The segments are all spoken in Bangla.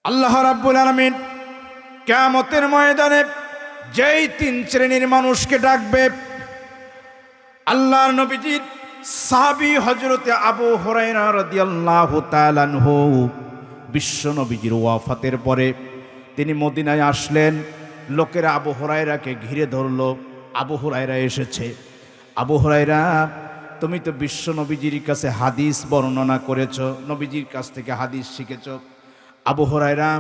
আল্লাহ রাব্বুল আলামিন কিয়ামতের ময়দানে যেই তিন শ্রেণীর মানুষকে ডাকবে, আল্লাহর নবীজির সাহাবী হযরতে আবু হুরায়রা রাদিয়াল্লাহু তাআলা আনহু বিশ্ব নবীজির ওয়াফাতের পরে তিনি মদিনায় আসলেন। লোকেরা আবু হুরায়রাকে ঘিরে ধরল। আবু হুরায়রা এসেছে। আবু হুরায়রা, তুমি তো বিশ্ব নবীজির কাছে হাদিস বর্ণনা করেছ, নবীজির কাছ থেকে হাদিস শিখেছ। আবু হুরায়রা,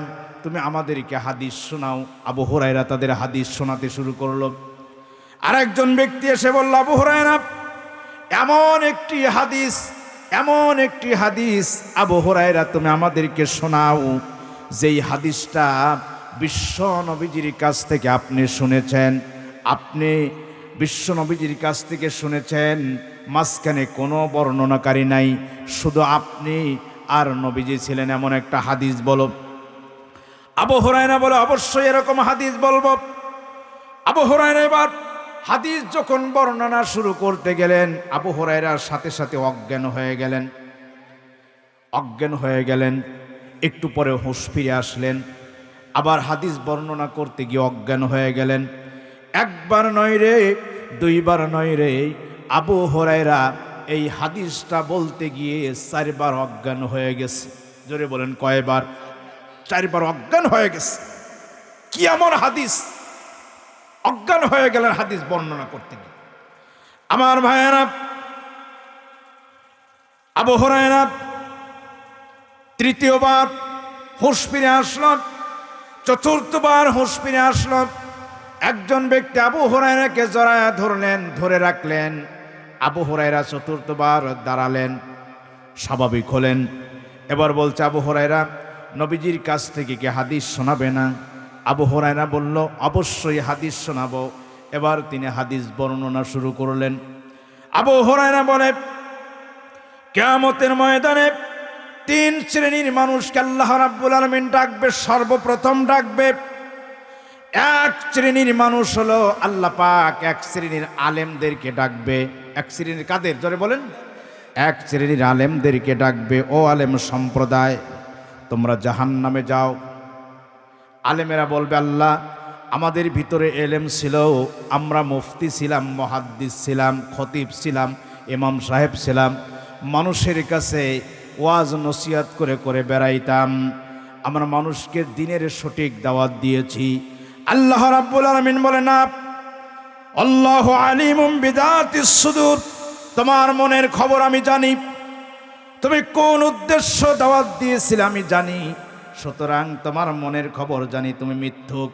তুমি আমাদেরকে হাদিস শোনাও। আবু হুরায়রা তাদের হাদিস শোনাতে শুরু করলো। আরেকজন ব্যক্তি এসে বলল, আবু হুরায়রা, এমন একটি হাদিস আবু হুরায়রা তুমি আমাদেরকে শোনাও যেই হাদিসটা বিশ্ব নবীজির কাছ থেকে আপনি শুনেছেন। আপনি বিশ্ব নবীজির কাছ থেকে শুনেছেন, মাঝখানে কোনো বর্ণনাকারী নাই, শুধু আপনি আর নবীজি ছিলেন, এমন একটা হাদিস বলো। আবু হুরায়রা বলে, অবশ্যই এরকম হাদিস বলবো। আবু হুরায়রা এবার হাদিস যখন বর্ণনা শুরু করতে গেলেন, আবু হুরায়রার সাথে সাথে অজ্ঞান হয়ে গেলেন। একটু পরে হুঁশ ফিরে আসলেন। আবার হাদিস বর্ণনা করতে গিয়ে অজ্ঞান হয়ে গেলেন। একবার নয় রে, দুইবার নয় রে, আবু হুরায়রা এই হাদিসটা বলতে গিয়ে 4 বার অজ্ঞান হয়ে গেছে। জোরে বলেন, কয়বার? 4 বার অজ্ঞান হয়ে গেছে। কি এমন হাদিস? অজ্ঞান হয়ে গেলেন হাদিস বর্ণনা করতে গিয়ে। আমার ভাইয়েরা, আবু হুরায়রা তৃতীয়বার হুঁশ ফিরে আসল, চতুর্থবার হুঁশ ফিরে আসল। একজন ব্যক্তি আবু হুরায়রাকে জড়ায়া ধরলেন, ধরে রাখলেন। আবু হুরায়রা চতুর্থবার দাঁড়ালেন, স্বাভাবিক হলেন। এবার বলছে, আবু হুরায়রা, নবীজির কাছ থেকে কি হাদিস শোনাবে না? আবু হুরায়রা বলল, অবশ্যই হাদিস শোনাবো। এবার তিনি হাদিস বর্ণনা শুরু করলেন। আবু হুরায়রা বলে, কিয়ামতের ময়দানে 3 শ্রেণীর মানুষকে আল্লাহ রাব্বুল আলামিন ডাকবে। সর্বপ্রথম ডাকবে এক শ্রেণীর মানুষ হলো আল্লাহ পাক 1 শ্রেণীর আলেমদেরকে ডাকবে। 1 শ্রেণীর কাদের? জোরে বলেন। 1 শ্রেণীর আলেমদেরকে ডাকবে, ও আলেম সম্প্রদায়, তোমরা জাহান্নামে যাও। আলেমেরা বলবে, আল্লাহ, আমাদের ভিতরে এলেম ছিল, আমরা মুফতি ছিলাম, মুহাদ্দিস ছিলাম, খতিব ছিলাম, ইমাম সাহেব ছিলাম, মানুষের কাছে ওয়াজ নসিহত করে করে বেড়াইতাম, আমরা মানুষকে দ্বীনের সঠিক দাওয়াত দিয়েছি। আল্লাহ রাব্বুল আলামিন বলে, না, আল্লাহু আলিমুম বিযাতিস সুদূর, তোমার মনের খবর আমি জানি, তুমি কোন উদ্দেশ্য দাওয়াত দিয়েছিলে আমি জানি, সুতরাং তোমার মনের খবর জানি তুমি মিথ্যুক।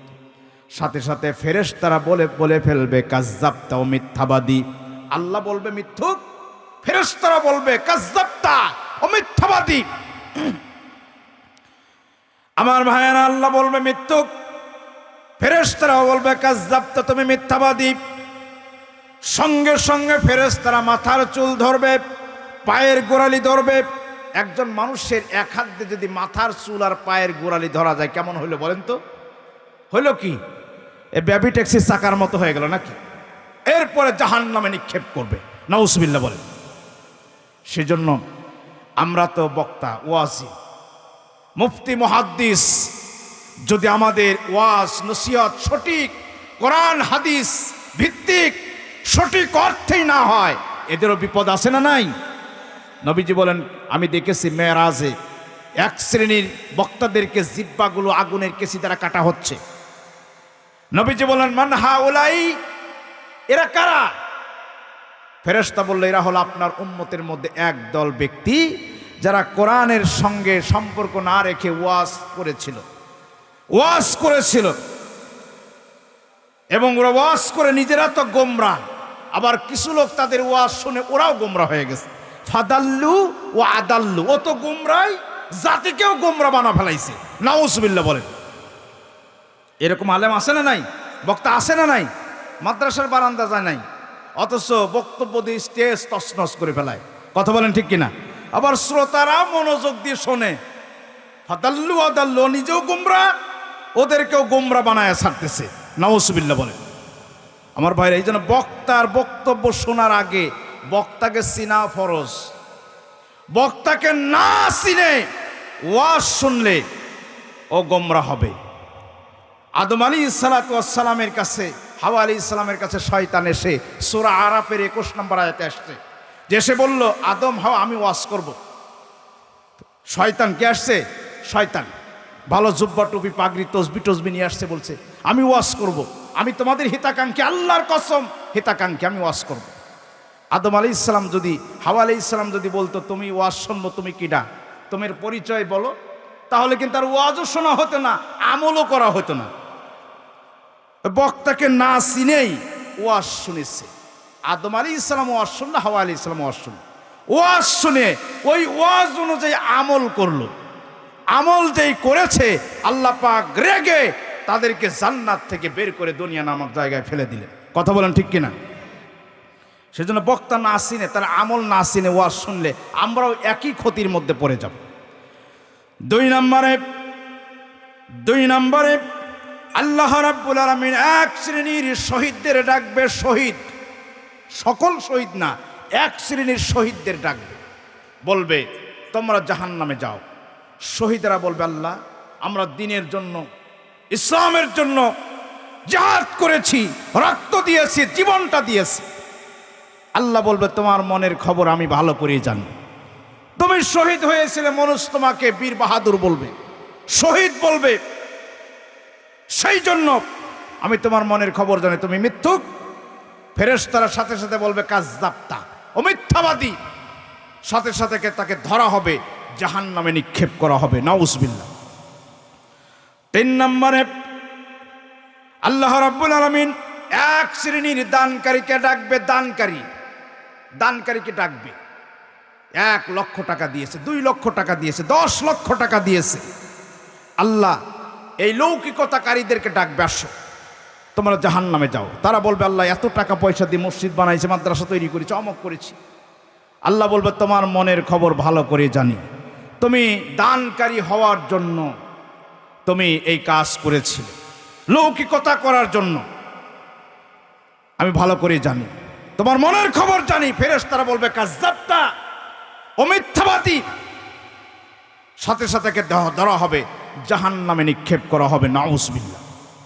সাথে সাথে ফেরেশতারা বলে ফেলবে, কাযযাবতা, ও মিথ্যাবাদী। আল্লাহ বলবে মিথ্যুক, ফেরেশতারা বলবে কাযযাবতা, ও মিথ্যাবাদী। আমার ভাইয়েরা, আল্লাহ বলবে মিথ্যুক, ফেরেশতারাও বলবে কাযযাবতা, তুমি মিথ্যাবাদী। সঙ্গে সঙ্গে ফেরেশতারা মাথার চুল ধরবে, পায়ের গোড়ালি ধরবে। একজন মানুষের এক হাত দিয়ে যদি মাথার চুল আর পায়ের গোড়ালি ধরা যায়, কেমন হইলো বলেন তো? হইল কি? এ বেবি ট্যাক্সির চাকার মতো হয়ে গেল নাকি? এরপরে জাহান্নামে নিক্ষেপ করবে, নাউজুবিল্লাহ বলেন। সেজন্য আমরা তো বক্তা, ওয়াজি, মুফতি, মুহাদ্দিস, যদি আমাদের ওয়াজ নসিহত সঠিক কোরআন হাদিস ভিত্তিক সঠিক অর্থেই না হয়, এদেরও বিপদ আছে না নাই? নবীজি বলেন, আমি দেখেছি মেরাজে 1 শ্রেণীর বক্তাদেরকে জিব্বাগুলো আগুনের কেসি দ্বারা কাটা হচ্ছে। নবীজি বলেন, মান হাউলাই, এরা কারা? ফেরেশতা বলল, এরা হলো আপনার উম্মতের মধ্যে একদল ব্যক্তি যারা কোরআনের সঙ্গে সম্পর্ক না রেখে ওয়াজ করেছিল, এবং ওরা ওয়াজ করে নিজেরা তো গোমরা, আবার কিছু লোক তাদের ওয়াজ শুনে ওরাও গোমরা হয়ে গেছে। ফাদাল্লু ও আদাল্লু, ও তো গোমরাই, জাতিকেও গোমরা বানা ফেলাইছে, নাউজুবিল্লাহ বলেন। এরকম আলেম আছে না নাই? বক্তা আছে না নাই? মাদ্রাসার বারান্দা যায় নাই, অথচ বক্তব্য দিয়ে স্টেজ তছনছ করে ফেলায়। কথা বলেন ঠিক কিনা? আবার শ্রোতারা মনোযোগ দিয়ে শোনে। ফাদাল্লু আদাল্লু, নিজেও গোমরা, ওদেরকেও গোমরা বানায় ছাড়তেছে, নাউজুবিল্লাহ বলেন। আমার ভাইরা, এই জন্য বক্তার বক্তব্য শোনার আগে বক্তাকে চিনা ফরজ। বক্তাকে না চিনে ওয়াজ শুনলে ও গোমরা হবে। আদম আলাইহিসসালামের কাছে, হাওয়া আলাইহিসসালামের কাছে শয়তান এসে সূরা আরাফের 21 নম্বর আয়াতে আসছে, যে সে বলল, আদম হাওয়া আমি ওয়াজ করব। শয়তান কে আসছে? শয়তান ভালো জুব্বা টুপি পাগড়ি তসবি টসবি নিয়ে আসছে, বলছে আমি ওয়াজ করব, আমি তোমাদের হিতাকাঙ্ক্ষী, আল্লাহর কসম হিতাকাঙ্ক্ষী, আমি ওয়াজ করব। আদম আলাইহিসসালাম যদি, হাওয়া আলাইহিসসালাম যদি বলতো তুমি ওয়াজ শুনবো, তুমি কিডা, তোমার পরিচয় বলো, তাহলে কিন্তু আর ওয়াজও শোনা হতো না, আমলও করা হতো না। বক্তাকে না চিনেই ওয়াজ শুনেছে। আদম আলাইহিসসালাম ওয়াজ শুনলো, হাওয়া আলাইহিসসালাম ওয়াজ শুনলো। ওয়াজ শুনে ওই ওয়াজ অনুযায়ী আমল করলো। আমল যেই করেছে, আল্লাহ পাক রেগে তাদেরকে জান্নাত থেকে বের করে দুনিয়া নামক জায়গায় ফেলে দিলেন। কথা বলেন ঠিক কিনা? সেজন্য বক্তা না চিনে, তার আমল না চিনে ওয়াজ শুনলে আমরাও একই ক্ষতির মধ্যে পড়ে যাব। দুই নম্বরে আল্লাহ রাব্বুল আলামিন এক শ্রেণীর শহীদদের ডাকবে। শহীদ, সকল শহীদ না, এক শ্রেণীর শহীদদের ডাকবে, বলবে তোমরা জাহান্নামে যাও। শহীদরা বলবে, আল্লাহ আমরা দ্বীনের জন্য, ইসলামের জন্য জিহাদ করেছি, রক্ত দিয়েছি, জীবনটা দিয়েছি। আল্লাহ বলবে তোমার মনের খবর আমি ভালো করে জানি। তুমি শহীদ হয়েছিলে, মানুষ তোমাকে বীর বাহাদুর বলবে, শহীদ বলবে, সেই জন্য আমি তোমার মনের খবর জানি। তুমি মিথ্যুক। ফেরেশতারা সাথে সাথে বলবে কাযযাবতা, ও মিথ্যাবাদী। সাথে সাথে তাকে ধরা হবে, জাহান্নামে নিক্ষেপ করা হবে, নাউজুবিল্লাহ। 3 নম্বরে আল্লাহ রাব্বুল আলামিন এক শ্রেণীর দানকারীকে ডাকবে। দানকারীকে ডাকবে। 1 লক্ষ টাকা দিয়েছে, 2 লক্ষ টাকা দিয়েছে, 10 লক্ষ টাকা দিয়েছে। আল্লাহ এই লৌকিকতাকারীদেরকে ডাকবে, আসো তোমরা জাহান্নামে যাও। তারা বলবে, আল্লাহ এত টাকা পয়সা দিয়ে মসজিদ বানাইছে, মাদ্রাসা তৈরি করেছে, অমক করেছি। আল্লাহ বলবে তোমার মনের খবর ভালো করে জানি। তুমি দানকারী হওয়ার জন্য তুমি এই কাজ করেছিলে, লৌকিকতা করার জন্য আমি ভালো করে জানি, তোমার মনের খবর জানি। ফেরেশতারা বলবে কাযযাবতা, ও মিথ্যাবাদী। সাথে সাথে ধরা হবে, জাহান্নামে নিক্ষেপ করা হবে, নাউজুবিল্লাহ।